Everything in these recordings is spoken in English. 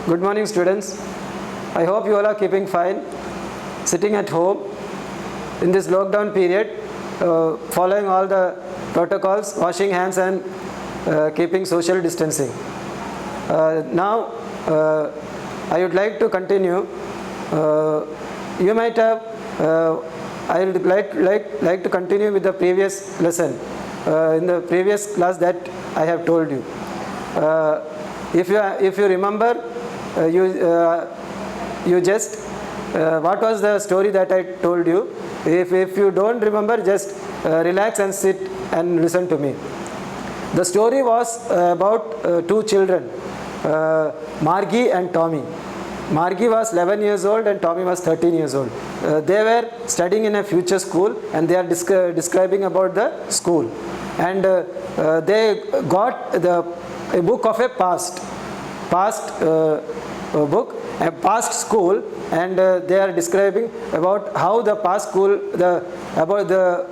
Good morning, students. I hope you all are keeping fine, sitting at home in this lockdown period, following all the protocols, washing hands and keeping social distancing. Now, I would like to continue. You might have, I would like to continue with the previous lesson, in the previous class that I have told you. If you remember, you just what was the story that I told you? If you don't remember, just relax and sit and listen to me. The story was about two children, Margie and Tommy. Margie was 11 years old and Tommy was 13 years old. They were studying in a future school and they are describing about the school. And they got a book of a past book, a past school, and they are describing about how the past school, about the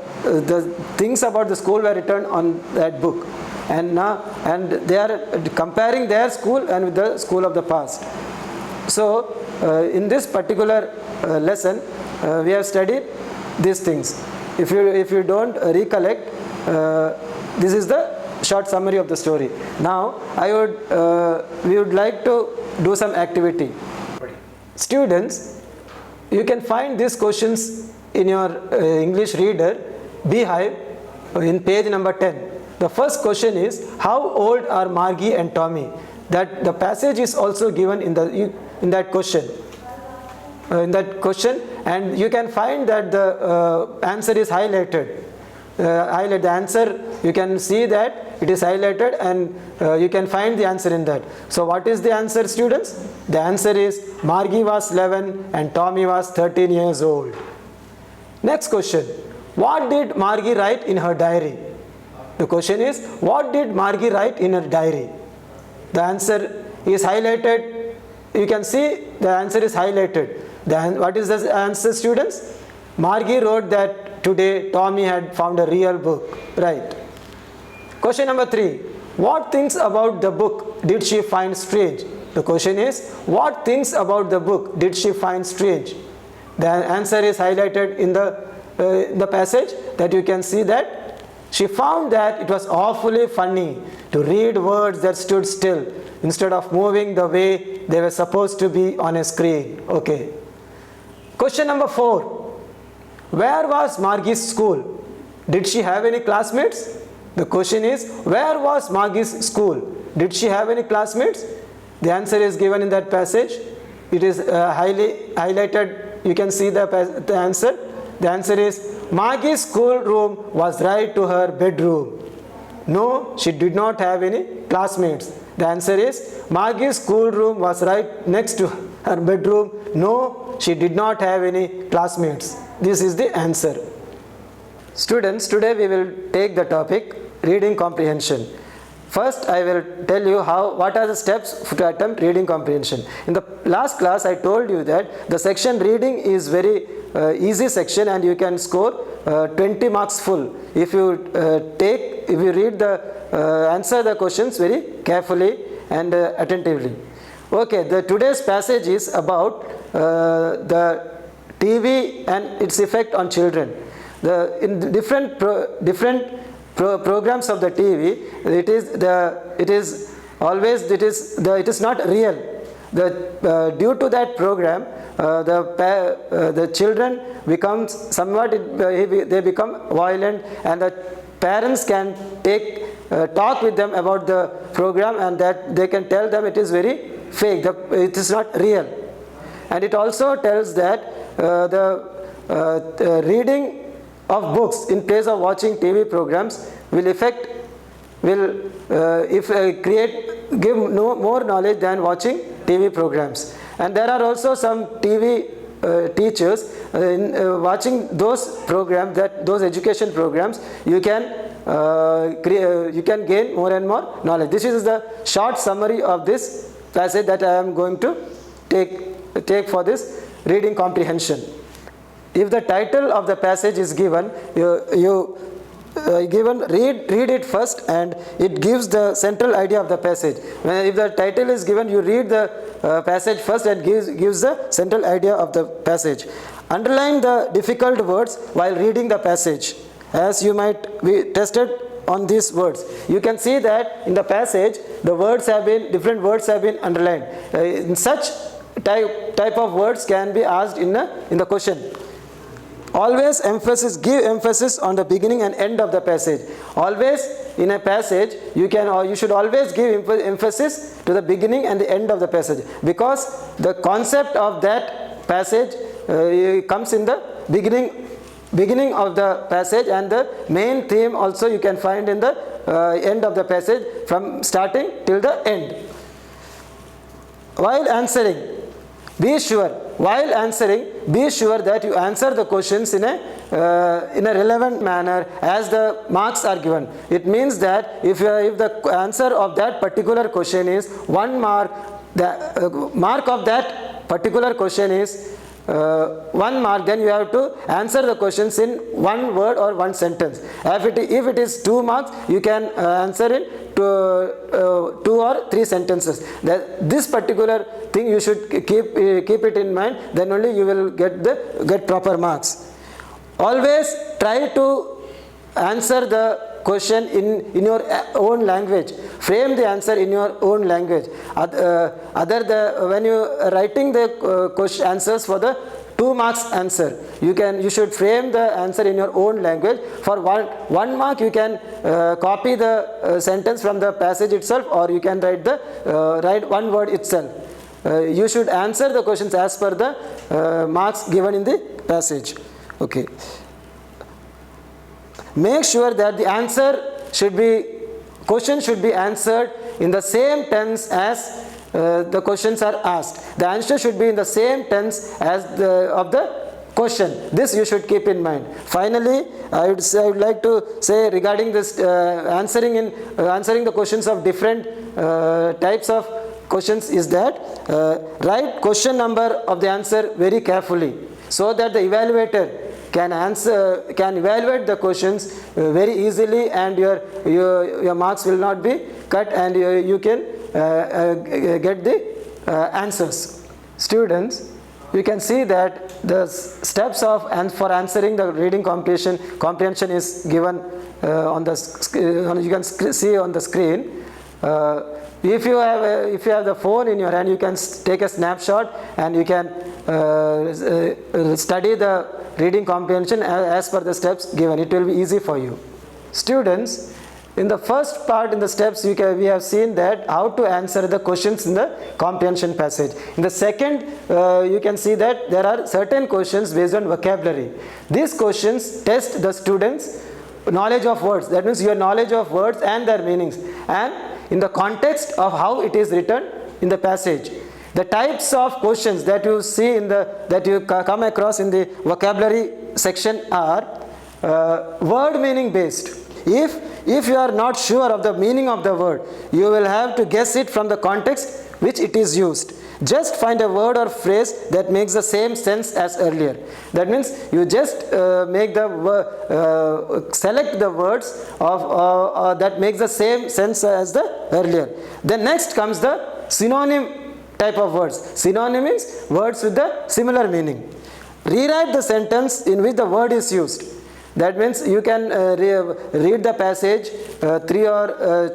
things about the school were written on that book, and they are comparing their school and with the school of the past. So in this particular lesson, we have studied these things. If you don't recollect, this is the short summary of the story. Now we would like to do some activity. Students, you can find these questions in your English reader, Beehive, in page number 10. The first question is, how old are Margie and Tommy? That the passage is also given in that question. And you can find that the answer is highlighted. The answer, you can see that it is highlighted, and you can find the answer in that. So what is the answer, students? The answer is Margie was 11 and Tommy was 13 years old. Next question, what did Margie write in her diary? The question is, what did Margie write in her diary? The answer is highlighted. You can see the answer is highlighted. What is the answer, students? Margie wrote that today Tommy had found a real book, right? Question number 3. What things about the book did she find strange? The question is, what things about the book did she find strange? The answer is highlighted in the passage, that you can see that she found that it was awfully funny to read words that stood still instead of moving the way they were supposed to be on a screen. Okay. Question number 4. Where was Margie's school? Did she have any classmates? The question is, where was Margie's school? Did she have any classmates? The answer is given in that passage. It is highlighted. You can see the answer. The answer is, Margie's schoolroom was right to her bedroom. No, she did not have any classmates. The answer is, Margie's schoolroom was right next to her bedroom. No, she did not have any classmates. This is the answer. Students, today we will take the topic reading comprehension. First, I will tell you what are the steps to attempt reading comprehension. In the last class, I told you that the section reading is very easy section, and you can score 20 marks full if you read answer the questions very carefully and attentively. Okay, today's passage is about the TV and its effect on children. In different programs of the TV, it is not real. Due to that program, the children become they become violent, and the parents can talk with them about the program, and that they can tell them it is very fake. It is not real. And it also tells that the reading of books in place of watching TV programs give more knowledge than watching TV programs. And there are also some TV teachers watching those programs, those education programs. You can gain more and more knowledge. This is the short summary of this passage that I am going to take for this reading comprehension. If the title of the passage is given, you given, read it first, and it gives the central idea of the passage. If the title is given, you read the passage first and gives the central idea of the passage. Underline the difficult words while reading the passage, as you might be tested on these words. You can see that in the passage the words have been, different words have been underlined. In such type of words can be asked in the question. Always give emphasis on the beginning and end of the passage. Always in a passage you should always give emphasis to the beginning and the end of the passage, because the concept of that passage comes in the beginning of the passage, and the main theme also you can find in the end of the passage, from starting till the end. While answering, be sure that you answer the questions in a relevant manner as the marks are given. It means that if the answer of that particular question is 1 mark, the mark of that particular question is 1 mark, then you have to answer the questions in 1 word or 1 sentence. If it is 2 marks, you can answer in 2 or 3 sentences. This particular thing you should keep it in mind, then only you will get proper marks. Always try to answer the question in your own language. Frame the answer in your own language. When you are writing the question answers for the 2 marks answer, you should frame the answer in your own language. For 1 mark, you can copy the sentence from the passage itself, or you can write 1 word itself. You should answer the questions as per the marks given in the passage. Okay. Make sure that the question should be answered in the same tense as the questions are asked. The answer should be in the same tense as of the question. This you should keep in mind. Finally, I would like to say regarding this answering the questions of different types of questions is that write question number of the answer very carefully, so that the evaluator can evaluate the questions very easily, and your marks will not be cut, and you can get the answers. Students, you can see that the steps for answering the reading comprehension is given on the you can see on the screen. If you have the phone in your hand, you can take a snapshot and you can study the reading comprehension as per the steps given. It will be easy for you. Students, in the first part in the steps we have seen that how to answer the questions in the comprehension passage. In the second, you can see that there are certain questions based on vocabulary. These questions test the students' knowledge of words. That means your knowledge of words and their meanings, and in the context of how it is written in the passage. The types of questions that you see that you come across in the vocabulary section are word meaning based. If you are not sure of the meaning of the word, you will have to guess it from the context which it is used. Just find a word or phrase that makes the same sense as earlier. That means you just select the words that makes the same sense as the earlier. Then next comes the synonym type of words. Synonym means words with the similar meaning. Rewrite the sentence in which the word is used. That means you can read the passage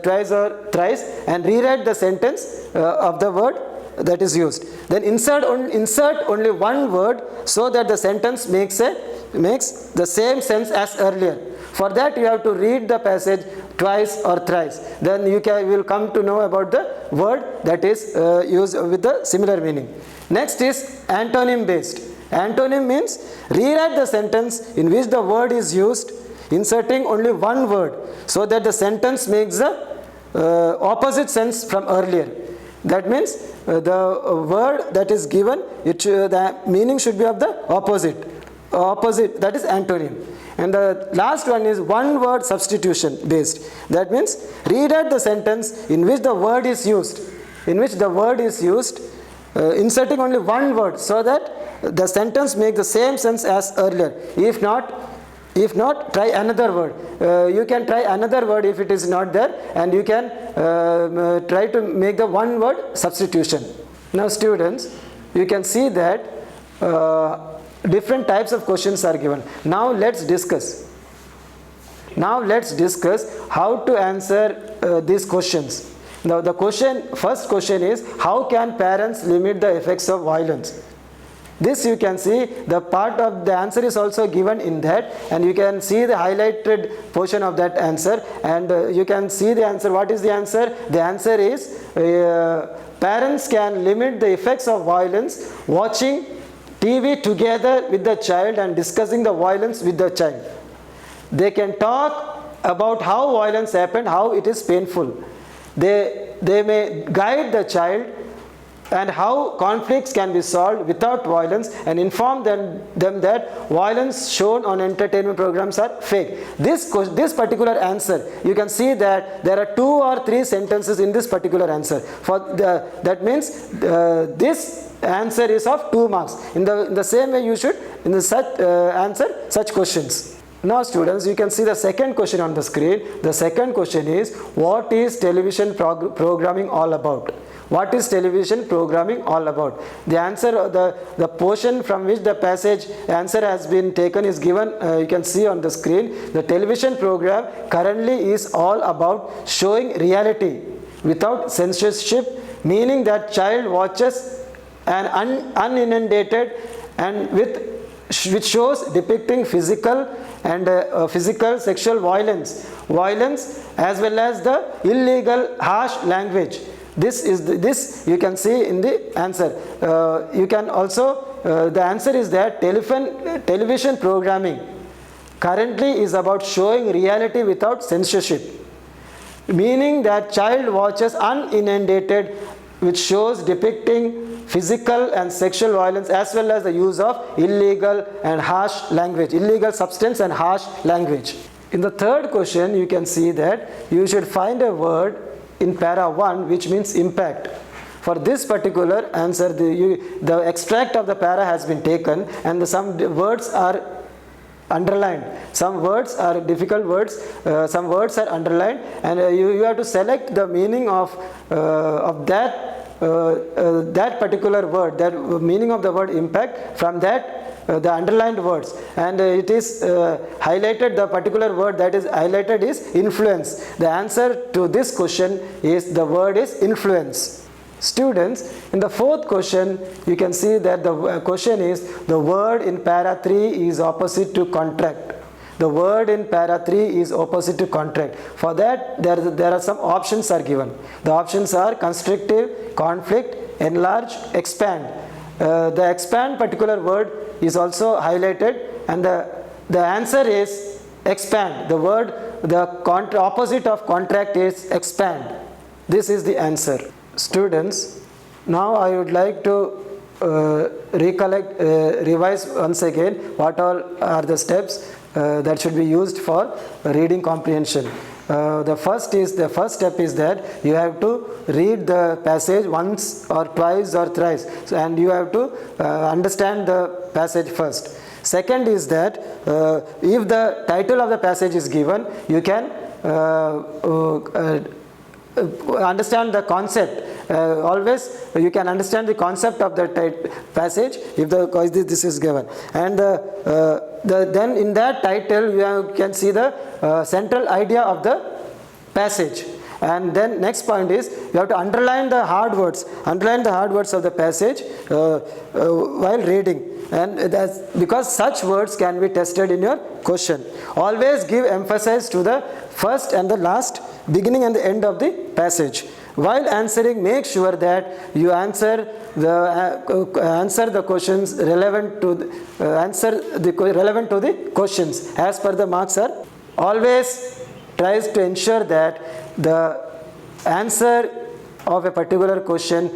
twice or thrice and rewrite the sentence of the word that is used. Then insert only 1 word so that the sentence makes the same sense as earlier. For that you have to read the passage twice or thrice. Then you will come to know about the word that is used with the similar meaning. Next is antonym based. Antonym means rewrite the sentence in which the word is used, inserting only 1 word so that the sentence makes the opposite sense from earlier. That means the word that is given, the meaning should be of the opposite, that is antonym. And the last one is 1 word substitution based. That means rewrite the sentence in which the word is used, inserting only 1 word so that the sentence makes the same sense as earlier. If If not, try another word. You can try another word if it is not there, and you can try to make the one word substitution. Now students, you can see that different types of questions are given. Now let's discuss. Now let's discuss how to answer these questions. Now the first question is, how can parents limit the effects of violence? This you can see, the part of the answer is also given in that, and you can see the highlighted portion of that answer, and you can see the answer. What is the answer? The answer is parents can limit the effects of violence watching TV together with the child and discussing the violence with the child. They can talk about how violence happened, how it is painful. They may guide the child and how conflicts can be solved without violence, and inform them that violence shown on entertainment programs are fake. This particular answer, you can see that there are 2 or 3 sentences in this particular answer. That means this answer is of 2 marks. In the same way you should answer such questions. Now students, you can see the second question on the screen. The second question is, what is television programming all about? What is television programming all about? The answer, the portion from which the passage answer has been taken is given, you can see on the screen. The television program currently is all about showing reality without censorship, meaning that child watches an uninundated and which shows depicting physical and physical sexual violence as well as the illegal harsh language. This you can see in the answer. You can also the answer is that television programming currently is about showing reality without censorship, meaning that child watches uninundated which shows depicting physical and sexual violence as well as the use of illegal and harsh language, illegal substance and harsh language. In the third question, you can see that you should find a word in para 1 which means impact. For this particular answer, the extract of the para has been taken, and some words are underlined. Some words are difficult words, some words are underlined, and you have to select the meaning of that particular word, that meaning of the word impact from that the underlined words, and it is highlighted. The particular word that is highlighted is influence. The answer to this question is, the word is influence. Students, in the fourth question, you can see that the question is, the word in para 3 is opposite to contract. The word in para 3 is opposite to contract. For that, there are some options are given. The options are constrictive, conflict, enlarge, expand. The expand particular word is also highlighted, and the answer is expand. The word, the opposite of contract is expand. This is the answer. Students, now I would like to revise once again what all are the steps that should be used for reading comprehension. The first step is that you have to read the passage once or twice or thrice, and you have to understand the passage first. Second is that if the title of the passage is given, you can understand the concept. Always you can understand the concept of the passage if this is given, and then in that title you can see the central idea of the passage. And then next point is, you have to underline the hard words of the passage while reading, and that's because such words can be tested in your question. Always give emphasis to the first and the last, beginning and the end of the passage. While answering, make sure that you answer the questions relevant to the questions as per the marks are. Always tries to ensure that the answer of a particular question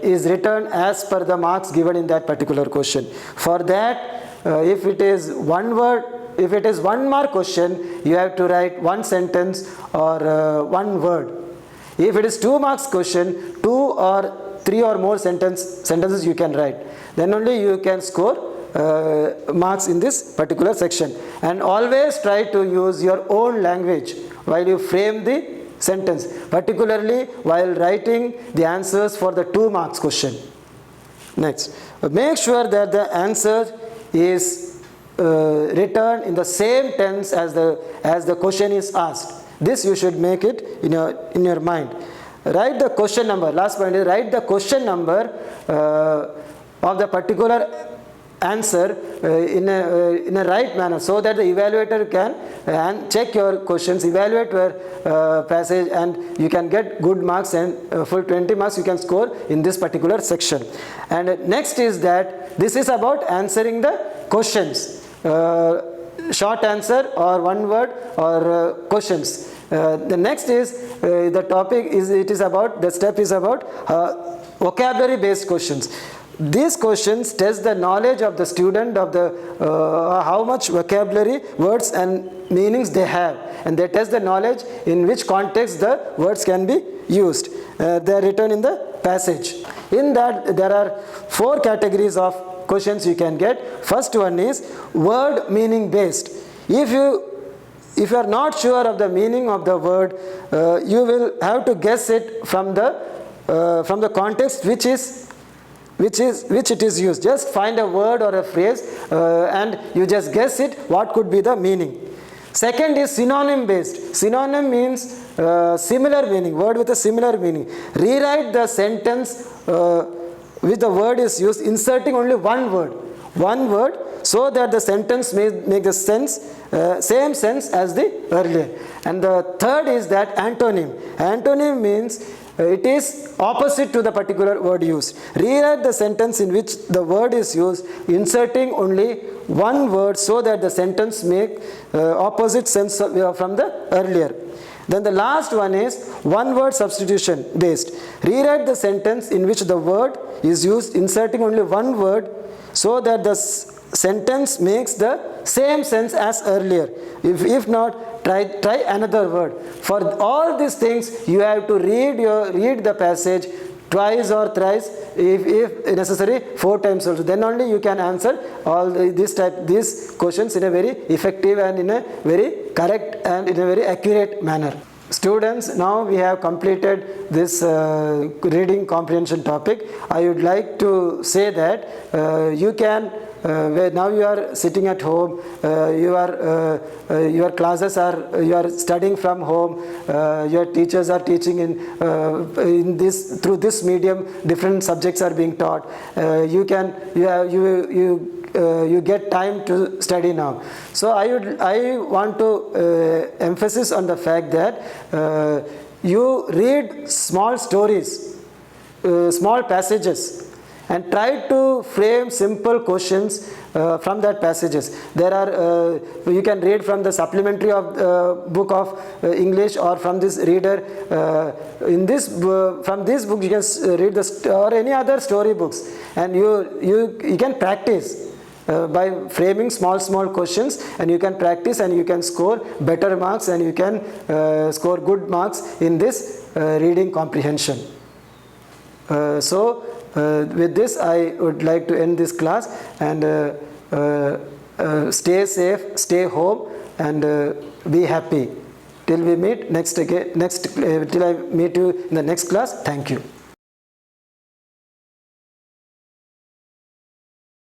is written as per the marks given in that particular question. For that, if it is 1 mark question, you have to write 1 sentence or 1 word. If it is 2 marks question, 2 or 3 or more sentences you can write. Then only you can score marks in this particular section. And always try to use your own language while you frame the sentence, particularly while writing the answers for the 2 marks question. Next, make sure that the answer is written in the same tense as the question is asked. This you should make it in your mind. Write the question number. Last point is write the question number of the particular answer in a right manner, so that the evaluator can check your questions, evaluate your passage, and you can get good marks, and full 20 marks you can score in this particular section. And next is that this is about answering the questions, short answer or one word or questions. The next is the topic is the step is about vocabulary based questions. These questions test the knowledge of the student of the how much vocabulary, words and meanings they have, and they test the knowledge in which context the words can be used. They are written in the passage. In that there are 4 categories of questions you can get. First one is word meaning based. If you are not sure of the meaning of the word, you will have to guess it from the context which it is used. Just find a word or a phrase and you just guess it what could be the meaning. Second is synonym based. Synonym means similar meaning, word with a similar meaning. Rewrite the sentence which the word is used, inserting only one word, so that the sentence may make the same sense as the earlier. And the third is that antonym. Antonym means it is opposite to the particular word used. Rewrite the sentence in which the word is used, inserting only one word, so that the sentence make opposite sense from the earlier. Then the last one is one word substitution based. Rewrite the sentence in which the word is used, inserting only one word, so that the sentence makes the same sense as earlier. If not, try another word. For all these things, you have to read the passage twice or thrice, if necessary 4 times also. Then only you can answer all these questions in a very effective and in a very correct and in a very accurate manner. Students, now we have completed this reading comprehension topic. I would like to say that you can now you are sitting at home, your classes you are studying from home, your teachers are teaching through this medium, different subjects are being taught. You get time to study now. So I want to emphasis on the fact that you read small stories, small passages, and try to frame simple questions from that passages. There are you can read from the supplementary of book of English, or from this reader. From this book you can read or any other story books, and you can practice by framing small questions, and you can practice and you can score better marks, and you can score good marks in this reading comprehension. With this I would like to end this class, and stay safe, stay home, and be happy till we meet till I meet you in the next class. Thank you.